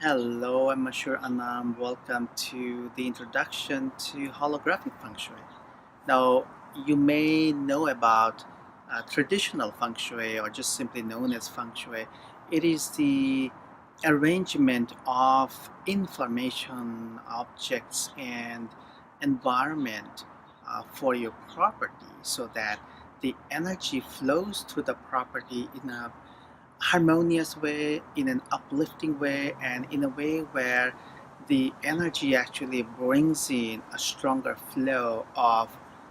Hello, I'm Ashur Anam. Welcome to the introduction to Holographic Feng Shui. Now, you may know about traditional Feng Shui or just simply known as Feng Shui. It is the arrangement of information, objects, and environment for your property so that the energy flows through the property in a harmonious way, in an uplifting way, and in a way where the energy actually brings in a stronger flow of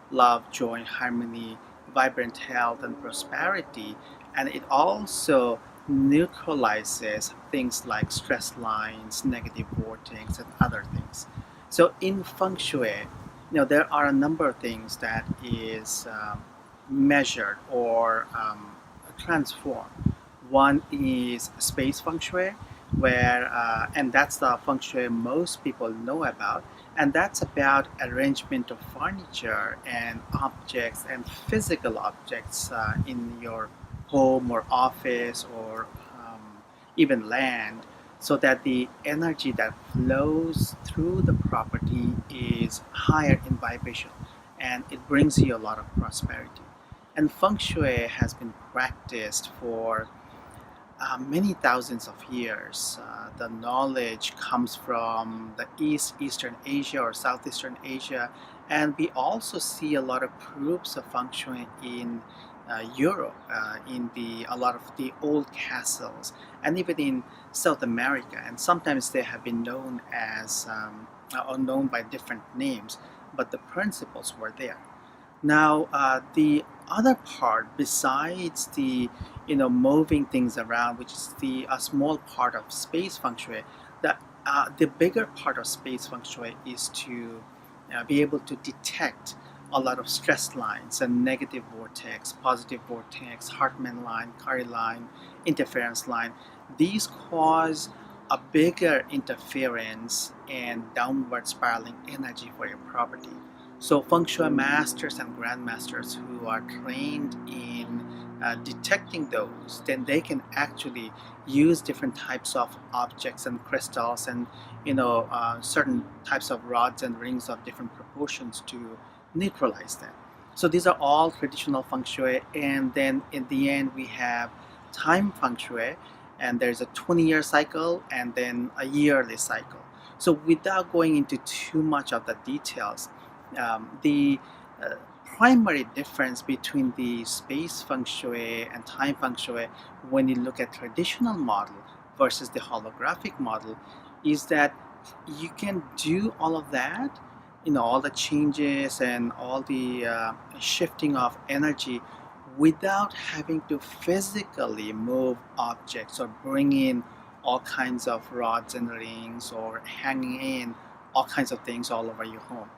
love, joy, harmony, vibrant health, and prosperity. And it also neutralizes things like stress lines, negative vortex, and other things. So in feng shui, there are a number of things that is measured or transformed. One is space feng shui, and that's the feng shui most people know about, and that's about arrangement of furniture and objects and physical objects in your home or office or even land, so that the energy that flows through the property is higher in vibration and it brings you a lot of prosperity. And feng shui has been practiced for many thousands of years. The knowledge comes from the Eastern Asia or Southeastern Asia, and we also see a lot of proofs of feng shui in Europe, in a lot of the old castles, and even in South America. And sometimes they have been known as or known by different names, but the principles were there. Now, the other part, besides the moving things around, which is the a small part of space feng shui, the bigger part of space feng shui is to be able to detect a lot of stress lines and negative vortex, positive vortex, Hartmann line, Curry line, interference line. These cause a bigger interference and downward spiraling energy for your property. So feng shui masters and grandmasters who are trained in detecting those, then they can actually use different types of objects and crystals and certain types of rods and rings of different proportions to neutralize them. So these are all traditional feng shui, and then in the end we have time feng shui, and there's a 20-year cycle and then a yearly cycle. So without going into too much of the details, the primary difference between the space feng shui and time feng shui when you look at traditional model versus the holographic model is that you can do all of that, all the changes and all the shifting of energy without having to physically move objects or bring in all kinds of rods and rings or hanging in all kinds of things all over your home.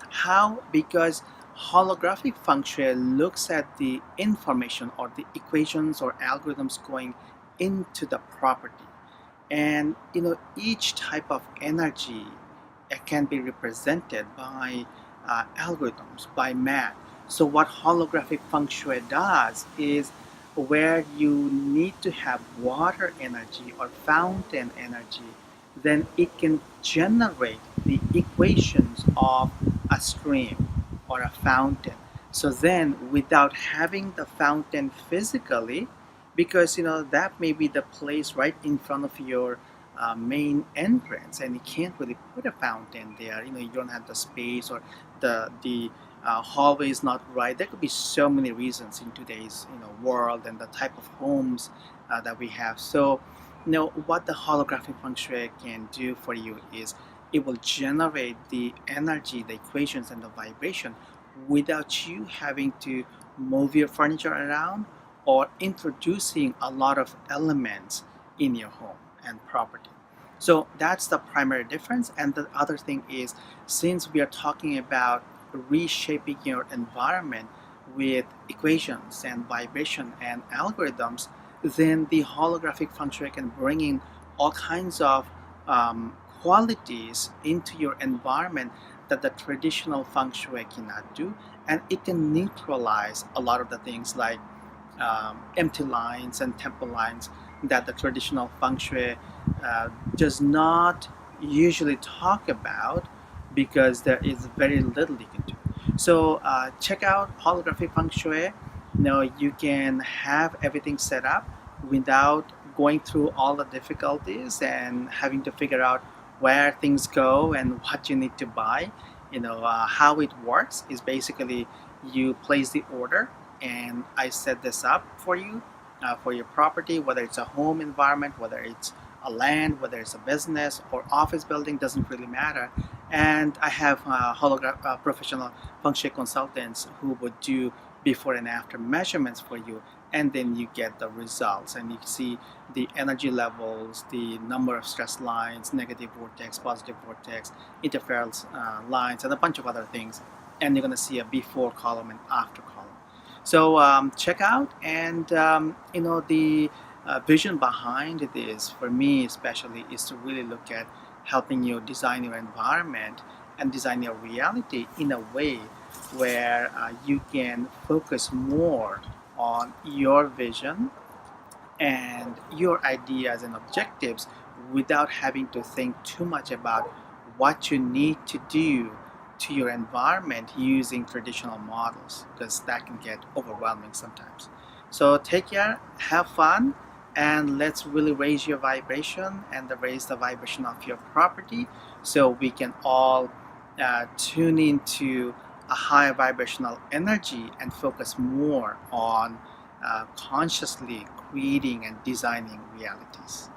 How? Because holographic feng shui looks at the information or the equations or algorithms going into the property. And each type of energy can be represented by algorithms, by math. So what holographic feng shui does is where you need to have water energy or fountain energy, then it can generate the equations of a stream or a fountain. So then without having the fountain physically, because that may be the place right in front of your main entrance, and you can't really put a fountain there. You don't have the space, or the hallway is not right. There could be so many reasons in today's world and the type of homes that we have. So what the holographic feng shui can do for you is it will generate the energy, the equations, and the vibration without you having to move your furniture around or introducing a lot of elements in your home and property. So that's the primary difference. And the other thing is, since we are talking about reshaping your environment with equations and vibration and algorithms, then the holographic feng shui can bring in all kinds of qualities into your environment that the traditional feng shui cannot do, and it can neutralize a lot of the things like empty lines and temple lines that the traditional feng shui does not usually talk about, because there is very little you can do. So check out Holographic Feng Shui. You can have everything set up without going through all the difficulties and having to figure out where things go and what you need to buy. How it works is basically you place the order, and I set this up for you for your property, whether it's a home environment, whether it's a land, whether it's a business or office building, doesn't really matter. And I have professional feng shui consultants who would do before and after measurements for you, and then you get the results, and you see the energy levels, the number of stress lines, negative vortex, positive vortex, interference lines, and a bunch of other things. And you're going to see a before column and after column. So check out, and the vision behind this, for me especially, is to really look at helping you design your environment and design your reality in a way where you can focus more on your vision and your ideas and objectives without having to think too much about what you need to do to your environment using traditional models, because that can get overwhelming sometimes. So take care, have fun, and let's really raise your vibration and raise the vibration of your property, so we can all tune into a high vibrational energy and focus more on consciously creating and designing realities.